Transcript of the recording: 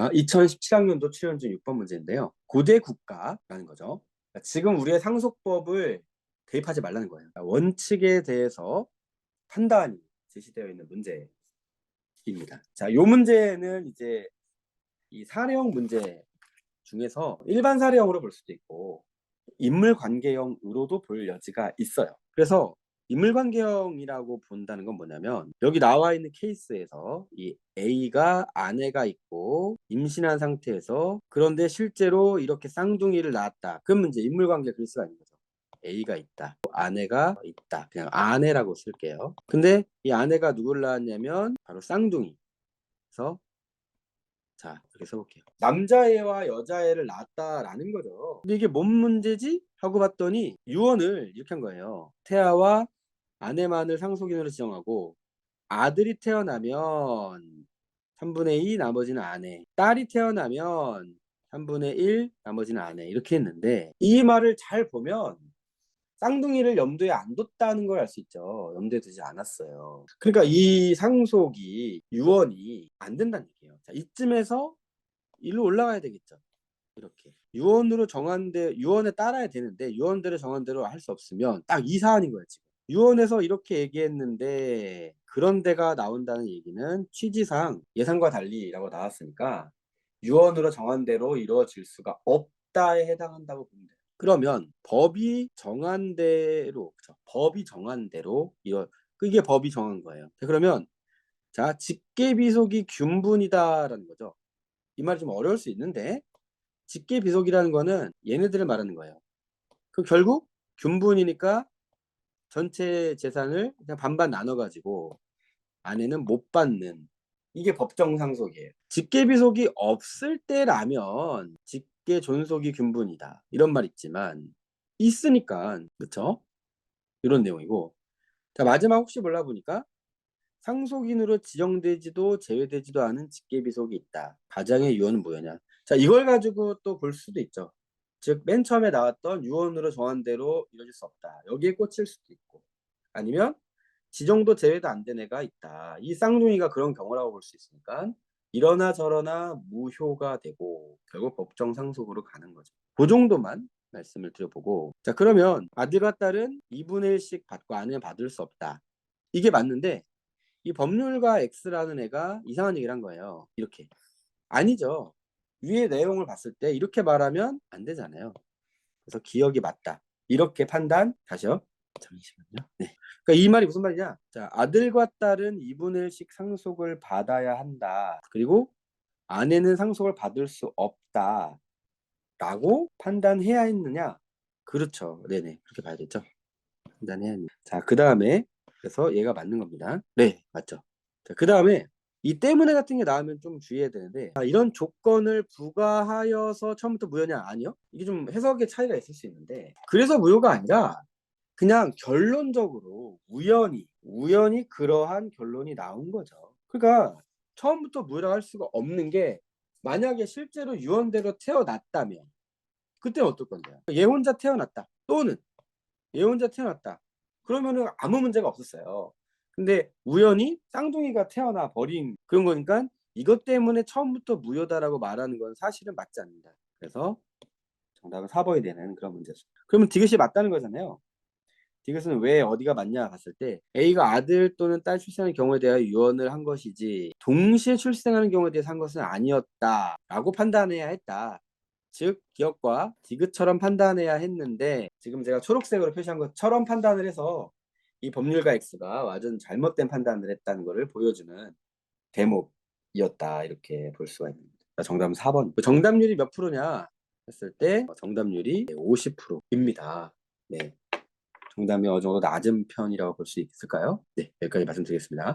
자, 2017학년도 출연진 6번 문제인데요. 고대 국가라는 거죠. 지금 우리의 상속법을 대입하지 말라는 거예요. 원칙에 대해서 판단이 제시되어 있는 문제입니다. 자, 이 문제는 이제 이 사례형 문제 중에서 일반 사례형으로 볼 수도 있고 인물관계형으로도 볼 여지가 있어요. 그래서 인물관계형이라고 본다는 건 뭐냐면 여기 나와 있는 케이스에서 이 A가 아내가 있고 임신한 상태에서 그런데 실제로 이렇게 쌍둥이를 낳았다. 그러면 이제 인물관계 그릴 수가 있는 거죠. A가 있다. 아내가 있다. 그냥 아내라고 쓸게요. 근데 이 아내가 누구를 낳았냐면 바로 쌍둥이. 그래서 자, 이렇게 써볼게요. 남자애와 여자애를 낳았다라는 거죠. 근데 이게 뭔 문제지? 하고 봤더니 유언을 이렇게 한 거예요. 태아와 아내만을 상속인으로 지정하고 아들이 태어나면 3분의 2 나머지는 아내, 딸이 태어나면 3분의 1 나머지는 아내 이렇게 했는데 이 말을 잘 보면 쌍둥이를 염두에 안 뒀다는 걸 알 수 있죠. 염두에 두지 않았어요. 그러니까 이 상속이 유언이 안 된다는 얘기예요. 자, 이쯤에서 일로 올라가야 되겠죠. 이렇게 유언으로 정한대 유언에 따라야 되는데 유언대로 정한 대로 할 수 없으면 딱 이 사안인 거예요. 지금 유언에서 이렇게 얘기했는데 그런 데가 나온다는 얘기는 취지상 예상과 달리라고 나왔으니까 유언으로 정한 대로 이루어질 수가 없다에 해당한다고 보면 돼요. 그러면 법이 정한 대로 그쵸? 법이 정한 대로 이게 법이 정한 거예요. 그러면 자 직계비속이 균분이다라는 거죠. 이 말이 좀 어려울 수 있는데 직계비속이라는 거는 얘네들을 말하는 거예요. 그 결국 균분이니까 전체 재산을 그냥 반반 나눠 가지고 아내는 못 받는 이게 법정 상속이에요. 직계비속이 없을 때라면 직계존속이 균분이다 이런 말 있지만 있으니까 그쵸? 이런 내용이고 자 마지막 혹시 몰라 보니까 상속인으로 지정되지도 제외되지도 않은 직계비속이 있다. 가장의 유언은 뭐냐? 자, 이걸 가지고 또 볼 수도 있죠. 즉, 맨 처음에 나왔던 유언으로 정한 대로 이루어질 수 없다. 여기에 꽂힐 수도 있고, 아니면 지정도 제외도 안 된 애가 있다. 이 쌍둥이가 그런 경우라고 볼 수 있으니까 이러나 저러나 무효가 되고 결국 법정 상속으로 가는 거죠. 그 정도만 말씀을 드려보고 자 그러면 아들과 딸은 2분의 1씩 받고 아내는 받을 수 없다. 이게 맞는데 이 법률가 X라는 애가 이상한 얘기를 한 거예요. 이렇게. 아니죠. 위의 내용을 봤을 때 이렇게 말하면 안 되잖아요. 그래서 기억이 맞다. 이렇게 판단, 다시요. 잠시만요. 네. 그러니까 이 말이 무슨 말이냐? 자, 아들과 딸은 2분의 1씩 상속을 받아야 한다. 그리고 아내는 상속을 받을 수 없다. 라고 판단해야 했느냐? 그렇죠. 네네. 그렇게 봐야겠죠. 판단해야 했느냐. 자, 그 다음에 그래서 얘가 맞는 겁니다. 네, 맞죠. 자, 그 다음에 이 때문에 같은 게 나오면 좀 주의해야 되는데 이런 조건을 부과하여서 처음부터 무효냐? 아니요. 이게 좀 해석의 차이가 있을 수 있는데 그래서 무효가 아니라 그냥 결론적으로 우연히 그러한 결론이 나온 거죠. 그러니까 처음부터 무효라고 할 수가 없는 게 만약에 실제로 유언대로 태어났다면 그때는 어떨 건데요? 얘 혼자 태어났다. 또는 얘 혼자 태어났다. 그러면은 아무 문제가 없었어요. 근데 우연히 쌍둥이가 태어나 버린 그런 거니까 이것 때문에 처음부터 무효다라고 말하는 건 사실은 맞지 않는다. 그래서 정답은 4번이 되는 그런 문제죠. 그러면 디귿이 맞다는 거잖아요. 디귿은 왜 어디가 맞냐 봤을 때 A가 아들 또는 딸 출생하는 경우에 대하여 유언을 한 것이지 동시에 출생하는 경우에 대해서 한 것은 아니었다라고 판단해야 했다. 즉 기억과 디귿처럼 판단해야 했는데 지금 제가 초록색으로 표시한 것처럼 판단을 해서 이 법률가 X가 완전 잘못된 판단을 했다는 것을 보여주는 대목이었다 이렇게 볼 수가 있습니다. 정답은 4번. 정답률이 몇 프로냐 했을 때 정답률이 50%입니다. 네. 정답이 어느 정도 낮은 편이라고 볼 수 있을까요? 네, 여기까지 말씀드리겠습니다.